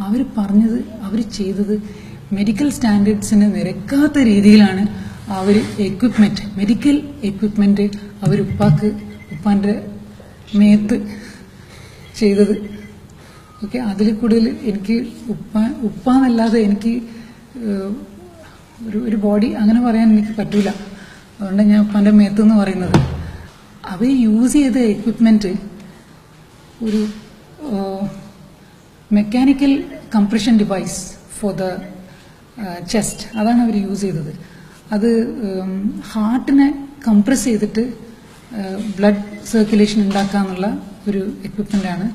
അവർ പറഞ്ഞത്, അവർ ചെയ്തത് മെഡിക്കൽ സ്റ്റാൻഡേർഡ്സിന് നിരക്കാത്ത രീതിയിലാണ് അവർ മെഡിക്കൽ എക്വിപ്മെന്റ് അവർ ഉപ്പാന്റെ മേത്ത് ചെയ്തത്. ഓക്കെ, അതിൽ കൂടുതൽ എനിക്ക് ഉപ്പാന്നല്ലാതെ എനിക്ക് ഒരു ബോഡി അങ്ങനെ പറയാൻ എനിക്ക് പറ്റൂല. അതുകൊണ്ട് ഞാൻ ഉപ്പാന്റെ മേത്ത് എന്ന് പറയുന്നത്. അവർ യൂസ് ചെയ്ത എക്വിപ്മെന്റ് ഒരു mechanical compression device for the chest, അതാണ് അവർ യൂസ് ചെയ്തത്. അത് ഹാർട്ടിനെ കംപ്രസ് ചെയ്തിട്ട് ബ്ലഡ് സർക്കുലേഷൻ ഉണ്ടാക്കാന്നുള്ള ഒരു എക്വിപ്മെന്റാണ്.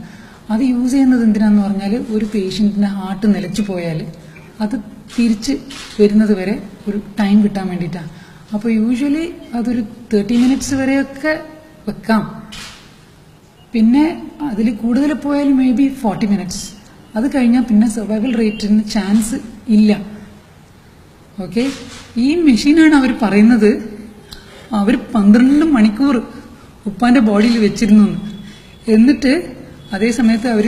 അത് യൂസ് ചെയ്യുന്നത് എന്തിനാന്ന് പറഞ്ഞാൽ, ഒരു പേഷ്യന്റിന്റെ ഹാർട്ട് നിലച്ചു പോയാൽ അത് തിരിച്ച് വരുന്നത് വരെ ഒരു ടൈം കിട്ടാൻ വേണ്ടിയിട്ടാണ്. അപ്പോൾ യൂഷ്വലി അതൊരു 30 മിനിറ്റ്സ് വരെയൊക്കെ വെക്കാം. പിന്നെ അതിൽ കൂടുതൽ പോയാൽ മേ ബി 40 മിനിറ്റ്സ്. അത് കഴിഞ്ഞാൽ പിന്നെ സർവൈവൽ റേറ്റിന് ചാൻസ് ഇല്ല. ഓക്കെ, ഈ മെഷീനാണ് അവർ പറയുന്നത് അവർ 12 മണിക്കൂർ ഉപ്പാന്റെ ബോഡിയിൽ വെച്ചിരുന്നു. എന്നിട്ട് അതേ സമയത്ത് അവർ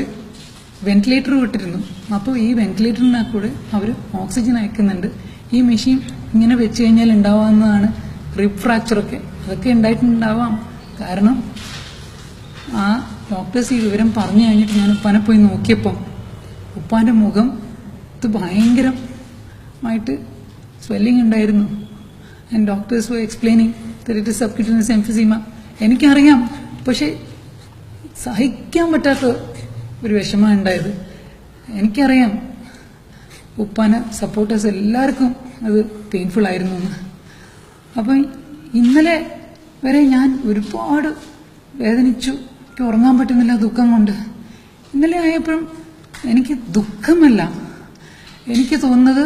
വെന്റിലേറ്റർ വിട്ടിരുന്നു. അപ്പോൾ ഈ വെന്റിലേറ്ററിനെ കൂടെ അവർ ഓക്സിജൻ അയക്കുന്നുണ്ട്. ഈ മെഷീൻ ഇങ്ങനെ വെച്ച് കഴിഞ്ഞാൽ ഉണ്ടാവാവുന്നതാണ് റിബ് ഫ്രാക്ചറൊക്കെ. അതൊക്കെ ഉണ്ടായിട്ടുണ്ടാവാം. കാരണം ആ ഡോക്ടേഴ്സ് ഈ വിവരം പറഞ്ഞു കഴിഞ്ഞിട്ട് ഞാൻ ഉപ്പാനെ പോയി നോക്കിയപ്പോൾ ഉപ്പാന്റെ മുഖം ഇത് ഭയങ്കരമായിട്ട് സ്വെല്ലിംഗ് ഉണ്ടായിരുന്നു. And doctors were explaining that it is subcutaneous emphysema. എനിക്കറിയാം, പക്ഷെ സഹിക്കാൻ പറ്റാത്ത ഒരു വിഷമം ഉണ്ടായത്. എനിക്കറിയാം ഉപ്പാനെ സപ്പോർട്ടേഴ്സ് എല്ലാവർക്കും അത് പെയിൻഫുൾ ആയിരുന്നു എന്ന്. അപ്പം ഇന്നലെ വരെ ഞാൻ ഒരുപാട് വേദനിച്ചു. എനിക്ക് ഉറങ്ങാൻ പറ്റുന്നില്ല ദുഃഖം കൊണ്ട്. ഇന്നലെ ആയപ്പോഴും എനിക്ക് ദുഃഖമല്ല, എനിക്ക് തോന്നുന്നത്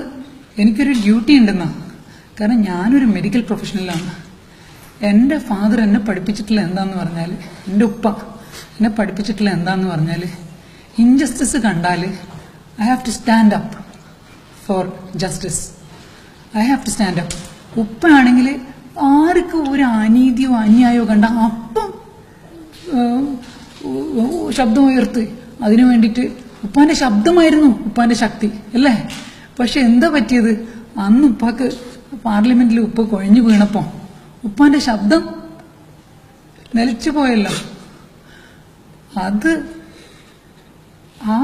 എനിക്കൊരു ഡ്യൂട്ടി ഉണ്ടെന്നാണ്. കാരണം ഞാനൊരു മെഡിക്കൽ പ്രൊഫഷണലാണ്. എൻ്റെ ഫാദർ എന്നെ പഠിപ്പിച്ചിട്ടുള്ള എന്താന്ന് പറഞ്ഞാൽ, എൻ്റെ ഉപ്പ എന്നെ പഠിപ്പിച്ചിട്ടുള്ള എന്താന്ന് പറഞ്ഞാൽ, ഇൻജസ്റ്റിസ് കണ്ടാൽ I have to stand up for justice. I have to stand up. ഉപ്പ ആണെങ്കിൽ ആർക്കും ഒരു അനീതിയോ അന്യായോ കണ്ട അപ്പം ശബ്ദം ഉയർത്ത് അതിനു വേണ്ടിയിട്ട്. ഉപ്പാന്റെ ശബ്ദമായിരുന്നു ഉപ്പാന്റെ ശക്തി അല്ലേ? പക്ഷെ എന്താ പറ്റിയത്? അന്ന് ഉപ്പാക്ക് പാർലമെന്റിൽ ഉപ്പ കുഴഞ്ഞു വീണപ്പോ ഉപ്പാന്റെ ശബ്ദം നിലച്ചു പോയല്ലോ. അത് ആ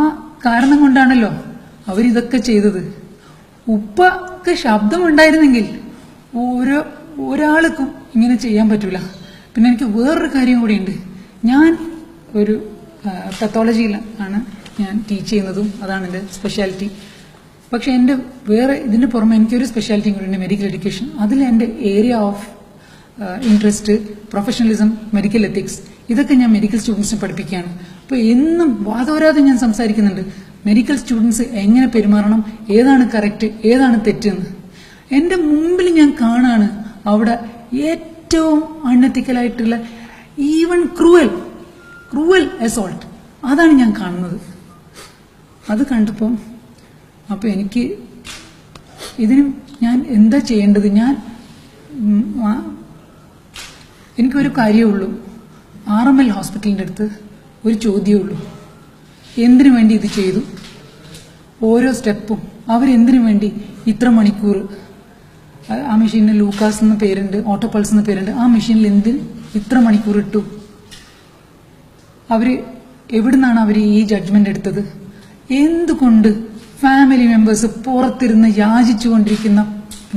കാരണം കൊണ്ടാണല്ലോ അവരിതൊക്കെ ചെയ്തത്. ഉപ്പക്ക് ശബ്ദമുണ്ടായിരുന്നെങ്കിൽ ഒരാൾക്കും ഇങ്ങനെ ചെയ്യാൻ പറ്റൂല. പിന്നെ എനിക്ക് വേറൊരു കാര്യം കൂടിയുണ്ട്. ഞാൻ ഒരു പത്തോളജിയിലാണ് ഞാൻ ടീച്ച് ചെയ്യുന്നതും, അതാണ് എൻ്റെ സ്പെഷ്യാലിറ്റി. പക്ഷെ എൻ്റെ വേറെ ഇതിന് പുറമെ എനിക്കൊരു സ്പെഷ്യാലിറ്റിയും കൂടി ഉണ്ട്, മെഡിക്കൽ എഡ്യൂക്കേഷൻ. അതിൽ എൻ്റെ area of interest professionalism, medical ethics, ഇതൊക്കെ ഞാൻ മെഡിക്കൽ സ്റ്റുഡൻസിനെ പഠിപ്പിക്കുകയാണ്. അപ്പോൾ എന്നും വാദോരാതെ ഞാൻ സംസാരിക്കുന്നുണ്ട് മെഡിക്കൽ സ്റ്റുഡൻസ് എങ്ങനെ പെരുമാറണം, ഏതാണ് കറക്റ്റ്, ഏതാണ് തെറ്റെന്ന്. എൻ്റെ മുമ്പിൽ ഞാൻ കാണാണ് അവിടെ ഏറ്റവും അൺഎത്തിക്കലായിട്ടുള്ള, ഈവൻ ക്രൂവൽ അസോൾട്ട്, അതാണ് ഞാൻ കാണുന്നത്. അത് കണ്ടപ്പം അപ്പോൾ എനിക്ക് ഇതിന് ഞാൻ എന്താ ചെയ്യേണ്ടത്? എനിക്കൊരു കാര്യമേ ഉള്ളൂ. RML ഹോസ്പിറ്റലിൻ്റെ അടുത്ത് ഒരു ചോദ്യമേ ഉള്ളൂ. എന്തിനു വേണ്ടി ഇത് ചെയ്തു? ഓരോ സ്റ്റെപ്പും അവരെന്തിനു വേണ്ടി ഇത്ര മണിക്കൂർ, ആ മെഷീനിൽ ലൂക്കാസ് എന്ന പേരുണ്ട്, ഓട്ടോപൾസ് എന്ന പേരുണ്ട്, ആ മെഷീനിൽ എന്തിന് ഇത്ര മണിക്കൂർ ഇട്ടു? അവര് എവിടുന്നാണ് അവർ ഈ ജഡ്ജ്മെന്റ് എടുത്തത്? എന്തുകൊണ്ട് ഫാമിലി മെമ്പേഴ്സ് പുറത്തിരുന്ന് യാചിച്ചുകൊണ്ടിരിക്കുന്ന,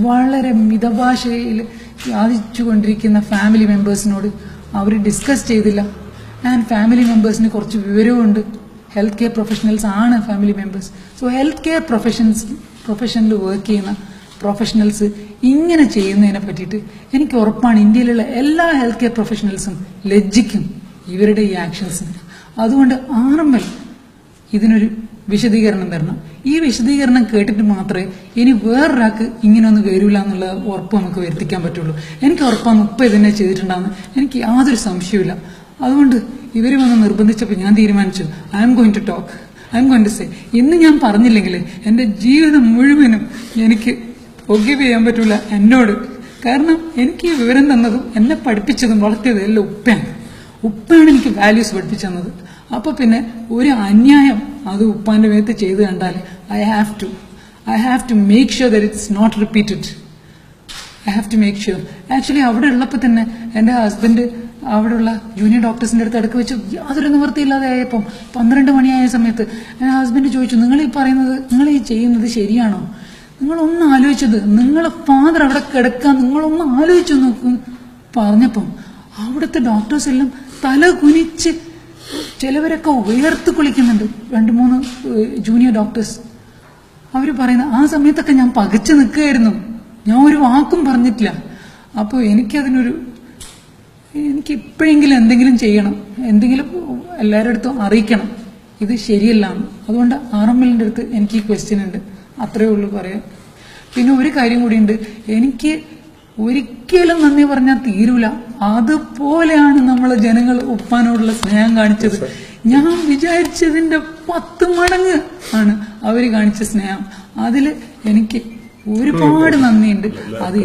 വളരെ മിതഭാഷയിൽ യാചിച്ചുകൊണ്ടിരിക്കുന്ന ഫാമിലി മെമ്പേഴ്സിനോട് അവർ ഡിസ്കസ് ചെയ്തില്ല? ആൻഡ് ഫാമിലി മെമ്പേഴ്സിന് കുറച്ച് വിവരമുണ്ട്. ഹെൽത്ത് കെയർ പ്രൊഫഷണൽസ് ആണ് family members. So health care പ്രൊഫഷനിൽ വർക്ക് ചെയ്യുന്ന പ്രൊഫഷണൽസ് ഇങ്ങനെ ചെയ്യുന്നതിനെ പറ്റിയിട്ട് എനിക്ക് ഉറപ്പാണ് ഇന്ത്യയിലുള്ള എല്ലാ ഹെൽത്ത് കെയർ പ്രൊഫഷണൽസും ലജ്ജിക്കും ഇവരുടെ ഈ ആക്ഷൻസിന്. അതുകൊണ്ട് RML ഇതിനൊരു വിശദീകരണം തരണം. ഈ വിശദീകരണം കേട്ടിട്ട് മാത്രമേ ഇനി വേറൊരാൾക്ക് ഇങ്ങനെയൊന്നും വരില്ല എന്നുള്ള ഉറപ്പ് നമുക്ക് വരുത്തിക്കാൻ പറ്റുള്ളൂ. എനിക്ക് ഉറപ്പാണ് ഉപ്പ ഇതിനെ ചെയ്തിട്ടുണ്ടാകുന്ന, എനിക്ക് യാതൊരു സംശയവുമില്ല. അതുകൊണ്ട് ഇവർ വന്ന് നിർബന്ധിച്ചപ്പോൾ ഞാൻ തീരുമാനിച്ചു, I am going to talk, I am going to say. ഇന്ന് ഞാൻ പറഞ്ഞില്ലെങ്കിൽ എൻ്റെ ജീവിതം മുഴുവനും എനിക്ക് ഫോർഗീവ് ചെയ്യാൻ പറ്റൂല എന്നോട്. കാരണം എനിക്ക് ഈ വിവരം തന്നതും എന്നെ പഠിപ്പിച്ചതും വളർത്തിയതും എല്ലാം ഉപ്പയാണ് എനിക്ക് വാല്യൂസ് പഠിപ്പിച്ചു തന്നത്. അപ്പൊ പിന്നെ ഒരു അന്യായം അത് ഉപ്പാന്റെ മേത്ത് ചെയ്ത് കണ്ടാൽ I have to make sure that it's not repeated. I have to make sure. Actually അവിടെ ഉള്ളപ്പോൾ തന്നെ എൻ്റെ ഹസ്ബൻഡ് അവിടെയുള്ള ജൂനിയർ ഡോക്ടേഴ്സിൻ്റെ അടുത്ത് അടുക്ക് വെച്ച് യാതൊരു നിവൃത്തിയില്ലാതെ ആയപ്പം 12 മണിയായ സമയത്ത് എൻ്റെ ഹസ്ബൻഡ് ചോദിച്ചു, നിങ്ങൾ ഈ പറയുന്നത്, നിങ്ങൾ ഈ ചെയ്യുന്നത് ശരിയാണോ? നിങ്ങളൊന്ന് ആലോചിച്ചത്, നിങ്ങളെ ഫാദർ അവിടെ കിടക്കാൻ നിങ്ങളൊന്ന് ആലോചിച്ചു നോക്കും പറഞ്ഞപ്പം അവിടുത്തെ ഡോക്ടേഴ്സ് എല്ലാം തല കുനിച്ച് ചിലവരൊക്കെ ഉയർത്ത് കുളിക്കുന്നുണ്ട്. 2-3 ജൂനിയർ ഡോക്ടേഴ്സ്. അവർ പറയുന്ന ആ സമയത്തൊക്കെ ഞാൻ പകച്ചു നിൽക്കുകയായിരുന്നു, ഞാൻ ഒരു വാക്കും പറഞ്ഞിട്ടില്ല. അപ്പോൾ എനിക്ക് ഇപ്പോഴെങ്കിലും എന്തെങ്കിലും ചെയ്യണം, എന്തെങ്കിലും എല്ലാവരുടെ അടുത്തും അറിയിക്കണം ഇത് ശരിയല്ല. അതുകൊണ്ട് RML അടുത്ത് എനിക്ക് ഈ ക്വസ്റ്റ്യൻ ഉണ്ട്, അത്രയേ ഉള്ളൂ പറയാൻ. പിന്നെ ഒരു കാര്യം കൂടിയുണ്ട്, എനിക്ക് ഒരിക്കലും നന്ദി പറഞ്ഞാൽ തീരൂല. അതുപോലെയാണ് നമ്മളെ ജനങ്ങൾ ഉപ്പാനോടുള്ള സ്നേഹം കാണിച്ചത്. ഞാൻ വിചാരിച്ചതിന്റെ 10 മടങ്ങ് ആണ് അവർ കാണിച്ച സ്നേഹം. അതിൽ എനിക്ക് ഒരുപാട് നന്ദിയുണ്ട്. അത്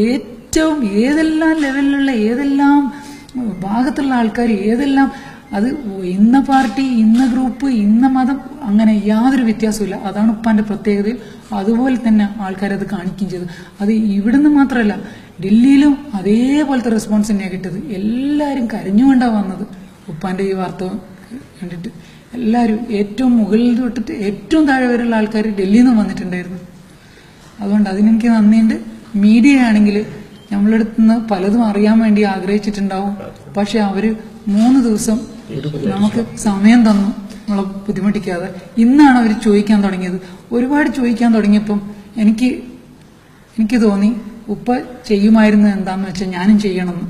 ഏറ്റവും ഏതെല്ലാം ലെവലിലുള്ള ഏതെല്ലാം ഭാഗത്തുള്ള ആൾക്കാർ ഏതെല്ലാം, അത് ഇന്ന പാർട്ടി, ഇന്ന ഗ്രൂപ്പ്, ഇന്ന മതം, അങ്ങനെ യാതൊരു വ്യത്യാസമില്ല. അതാണ് ഉപ്പാന്റെ പ്രത്യേകതയിൽ. അതുപോലെ തന്നെ ആൾക്കാരത് കാണിക്കുകയും ചെയ്തു. അത് ഇവിടുന്ന് മാത്രമല്ല, ഡൽഹിയിലും അതേപോലത്തെ റെസ്പോൺസ് തന്നെയാണ് കിട്ടിയത്. എല്ലാവരും കരഞ്ഞുകൊണ്ടാണ് വന്നത് ഉപ്പാന്റെ ഈ വാർത്ത കണ്ടിട്ട്. എല്ലാവരും ഏറ്റവും മുകളിൽ തൊട്ടിട്ട് ഏറ്റവും താഴെ വരെയുള്ള ആൾക്കാർ ഡൽഹിയിൽ നിന്ന് വന്നിട്ടുണ്ടായിരുന്നു. അതുകൊണ്ട് അതിനെനിക്ക് നന്ദിയുണ്ട്. മീഡിയ ആണെങ്കിൽ നമ്മളെടുത്ത് നിന്ന് പലതും അറിയാൻ വേണ്ടി ആഗ്രഹിച്ചിട്ടുണ്ടാവും. പക്ഷെ അവര് 3 ദിവസം നമുക്ക് സമയം തന്നു, നമ്മളെ ബുദ്ധിമുട്ടിക്കാതെ. ഇന്നാണ് അവർ ചോദിക്കാൻ തുടങ്ങിയത്. ഒരുപാട് ചോദിക്കാൻ തുടങ്ങിയപ്പം എനിക്ക് തോന്നി ഉപ്പ ചെയ്യുമായിരുന്നു എന്താന്ന് വെച്ചാൽ ഞാനും ചെയ്യണമെന്ന്.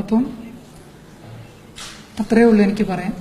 അപ്പം അത്രയേ ഉള്ളൂ എനിക്ക് പറയാൻ.